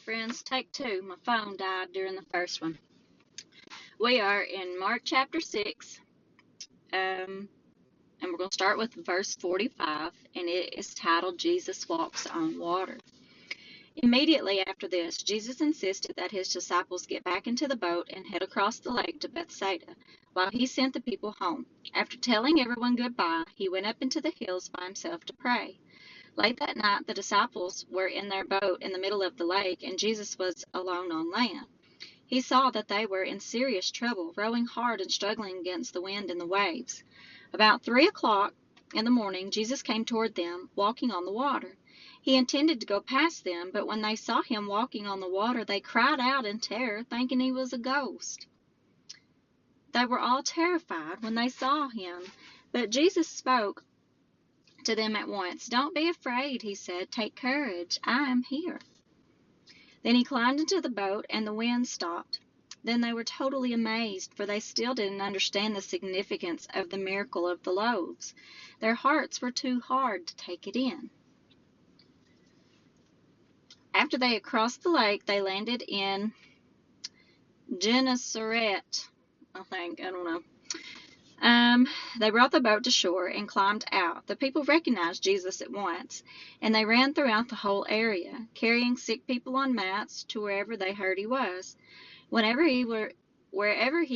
friends. Take two. My phone died during the first one. We are in Mark chapter 6, and we're going to start with verse 45, and it is titled, Jesus Walks on Water. Immediately after this, Jesus insisted that his disciples get back into the boat and head across the lake to Bethsaida, while he sent the people home. After telling everyone goodbye, he went up into the hills by himself to pray. Late that night, the disciples were in their boat in the middle of the lake, and Jesus was alone on land. He saw that they were in serious trouble, rowing hard and struggling against the wind and the waves. About 3 o'clock in the morning, Jesus came toward them, walking on the water. He intended to go past them, but when they saw him walking on the water, they cried out in terror, thinking he was a ghost. They were all terrified when they saw him, but Jesus spoke to them at once. "Don't be afraid," he said. "Take courage. I am here." Then he climbed into the boat, and the wind stopped. Then they were totally amazed, for they still didn't understand the significance of the miracle of the loaves. Their hearts were too hard to take it in. After they had crossed the lake, they landed in Gennesaret, I think. I don't know. They brought the boat to shore and climbed out. The people recognized Jesus at once, and they ran throughout the whole area, carrying sick people on mats to wherever they heard he was. Wherever he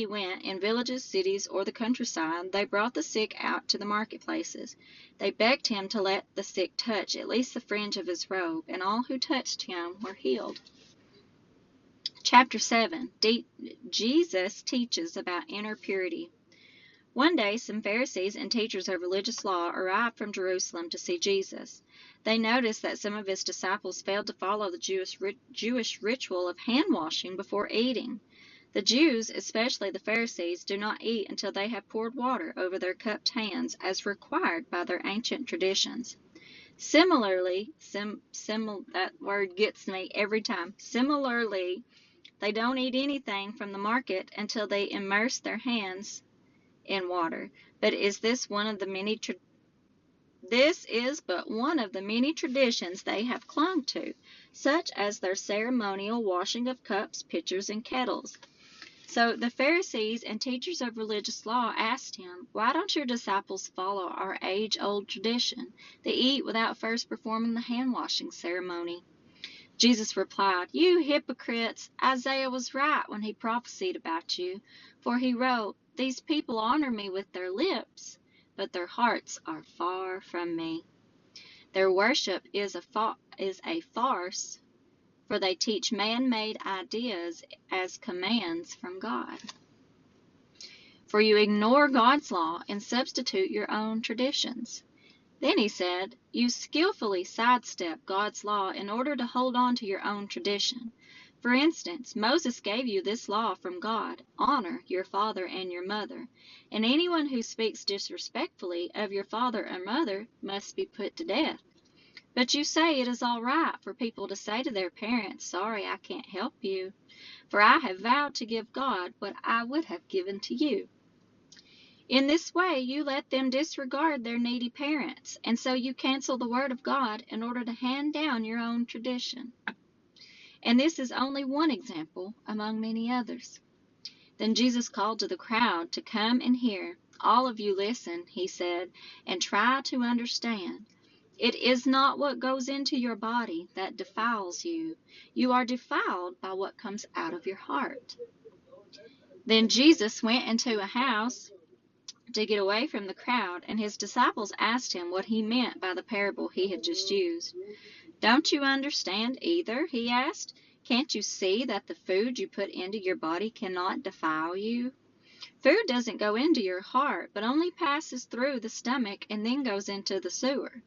went, in villages, cities, or the countryside, they brought the sick out to the marketplaces. They begged him to let the sick touch at least the fringe of his robe, and all who touched him were healed. Chapter 7. Jesus teaches about inner purity. One day, some Pharisees and teachers of religious law arrived from Jerusalem to see Jesus. They noticed that some of his disciples failed to follow the Jewish ritual of hand-washing before eating. The Jews, especially the Pharisees, do not eat until they have poured water over their cupped hands, as required by their ancient traditions. Similarly, that word gets me every time. Similarly, they don't eat anything from the market until they immerse their hands in water. But this is but one of the many traditions they have clung to, such as their ceremonial washing of cups, pitchers, and kettles. So the Pharisees and teachers of religious law asked him, "Why don't your disciples follow our age-old tradition? They eat without first performing the hand-washing ceremony." Jesus replied, "You hypocrites, Isaiah was right when he prophesied about you, for he wrote, 'These people honor me with their lips, but their hearts are far from me. Their worship is a farce, for they teach man-made ideas as commands from God. For you ignore God's law and substitute your own traditions.'" Then he said, "You skillfully sidestep God's law in order to hold on to your own tradition. For instance, Moses gave you this law from God: honor your father and your mother, and anyone who speaks disrespectfully of your father or mother must be put to death. But you say it is all right for people to say to their parents, 'Sorry, I can't help you, for I have vowed to give God what I would have given to you.' In this way, you let them disregard their needy parents, and so you cancel the word of God in order to hand down your own tradition." And this is only one example among many others. Then Jesus called to the crowd to come and hear. "All of you listen," he said, "and try to understand. It is not what goes into your body that defiles you. You are defiled by what comes out of your heart." Then Jesus went into a house to get away from the crowd, and his disciples asked him what he meant by the parable he had just used. "Don't you understand either?" he asked. "Can't you see that the food you put into your body cannot defile you? Food doesn't go into your heart, but only passes through the stomach and then goes into the sewer."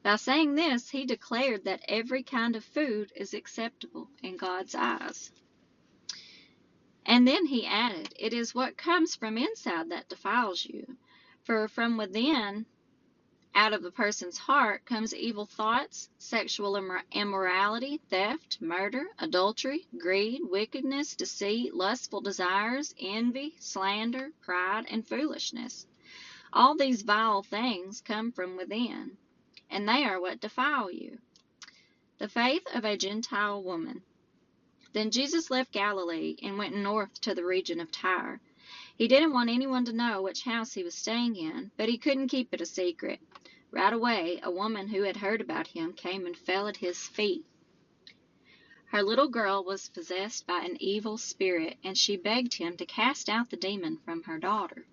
By saying this, he declared that every kind of food is acceptable in God's eyes. And then he added, "It is what comes from inside that defiles you. For from within, out of a person's heart, comes evil thoughts, sexual immorality, theft, murder, adultery, greed, wickedness, deceit, lustful desires, envy, slander, pride, and foolishness. All these vile things come from within, and they are what defile you." The faith of a Gentile woman. Then Jesus left Galilee and went north to the region of Tyre. He didn't want anyone to know which house he was staying in, but he couldn't keep it a secret. Right away, a woman who had heard about him came and fell at his feet. Her little girl was possessed by an evil spirit, and she begged him to cast out the demon from her daughter.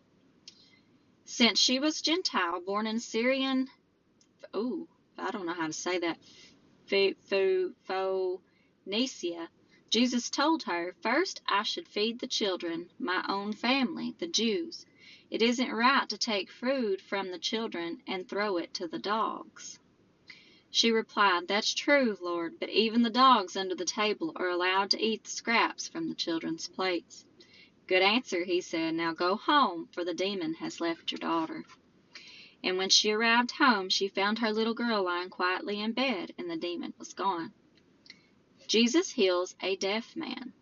Since she was Gentile, born in Syrian, I don't know how to say that, Phoenicia, Jesus told her, "First I should feed the children, my own family, the Jews. It isn't right to take food from the children and throw it to the dogs." She replied, "That's true, Lord, but even the dogs under the table are allowed to eat the scraps from the children's plates." "Good answer," he said. "Now go home, for the demon has left your daughter." And when she arrived home, she found her little girl lying quietly in bed, and the demon was gone. Jesus heals a deaf man.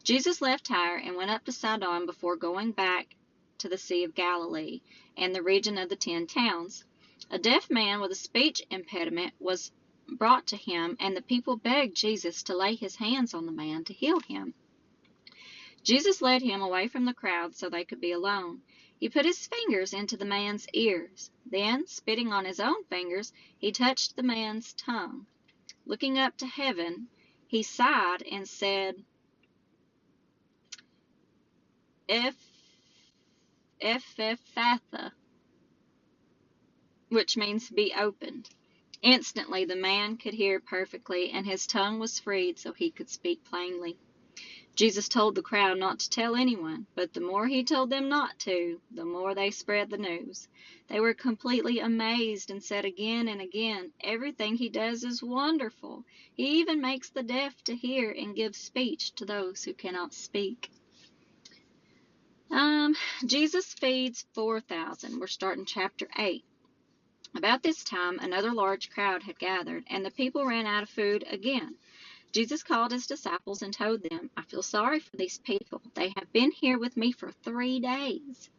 Jesus left Tyre and went up to Sidon before going back to the Sea of Galilee and the region of the 10 towns. A deaf man with a speech impediment was brought to him, and the people begged Jesus to lay his hands on the man to heal him. Jesus led him away from the crowd so they could be alone. He put his fingers into the man's ears. Then, spitting on his own fingers, he touched the man's tongue. Looking up to heaven, he sighed and said, Ephatha, which means be opened. Instantly the man could hear perfectly, and his tongue was freed so he could speak plainly. Jesus told the crowd not to tell anyone, but the more he told them not to, the more they spread the news. They were completely amazed and said again and again, "Everything he does is wonderful. He even makes the deaf to hear and gives speech to those who cannot speak." Jesus feeds 4,000. We're starting chapter 8. About this time, another large crowd had gathered, and the people ran out of food again. Jesus called his disciples and told them, "I feel sorry for these people. They have been here with me for 3 days,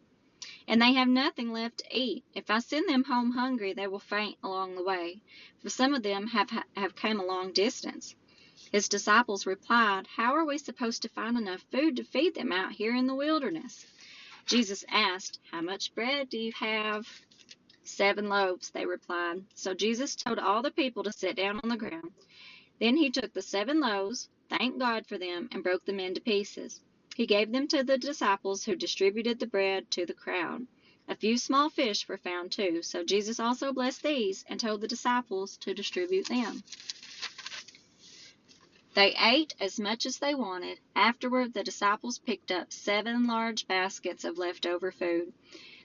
and they have nothing left to eat. If I send them home hungry, they will faint along the way, for some of them have come a long distance." His disciples replied, "How are we supposed to find enough food to feed them out here in the wilderness?" Jesus asked, "How much bread do you have?" 7 loaves, they replied. So Jesus told all the people to sit down on the ground. Then he took the 7 loaves, thanked God for them, and broke them into pieces. He gave them to the disciples, who distributed the bread to the crowd. A few small fish were found too, so Jesus also blessed these and told the disciples to distribute them. They ate as much as they wanted. Afterward, the disciples picked up 7 large baskets of leftover food.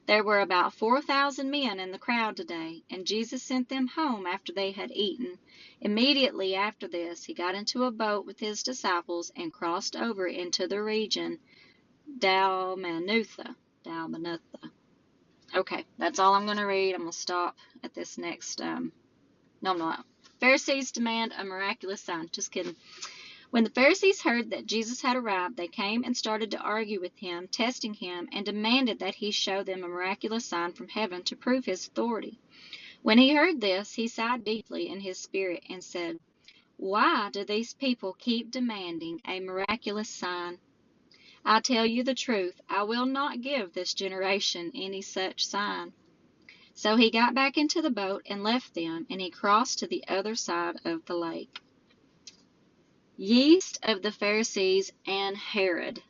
There were about 4,000 men in the crowd today, and Jesus sent them home after they had eaten. Immediately after this, he got into a boat with his disciples and crossed over into the region Dalmanutha. Okay, that's all I'm going to read. I'm going to stop at this next. No, I'm not. Pharisees demand a miraculous sign. Just kidding. When the Pharisees heard that Jesus had arrived, they came and started to argue with him, testing him, and demanded that he show them a miraculous sign from heaven to prove his authority. When he heard this, he sighed deeply in his spirit and said, "Why do these people keep demanding a miraculous sign? I tell you the truth, I will not give this generation any such sign." So he got back into the boat and left them, and he crossed to the other side of the lake. Yeast of the Pharisees and Herod.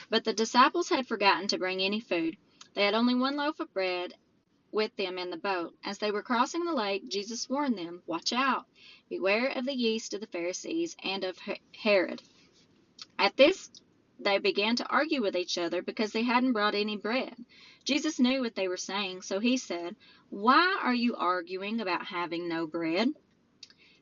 But the disciples had forgotten to bring any food. They had only 1 loaf of bread with them in the boat. As they were crossing the lake, Jesus warned them, "Watch out. Beware of the yeast of the Pharisees and of Herod." At this, they began to argue with each other because they hadn't brought any bread. Jesus knew what they were saying, so he said, "Why are you arguing about having no bread?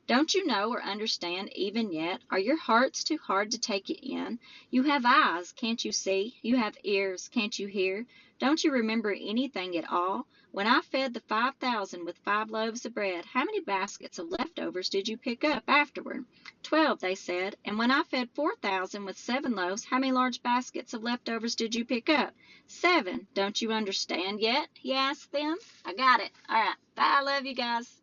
Don't you know or understand even yet? Are your hearts too hard to take it in? You have eyes, can't you see? You have ears, can't you hear? Don't you remember anything at all? When I fed the 5,000 with 5 loaves of bread, how many baskets of leftovers did you pick up afterward?" 12, they said. "And when I fed 4,000 with 7 loaves, how many large baskets of leftovers did you pick up?" 7. "Don't you understand yet?" he asked them. I got it. All right. Bye. I love you guys.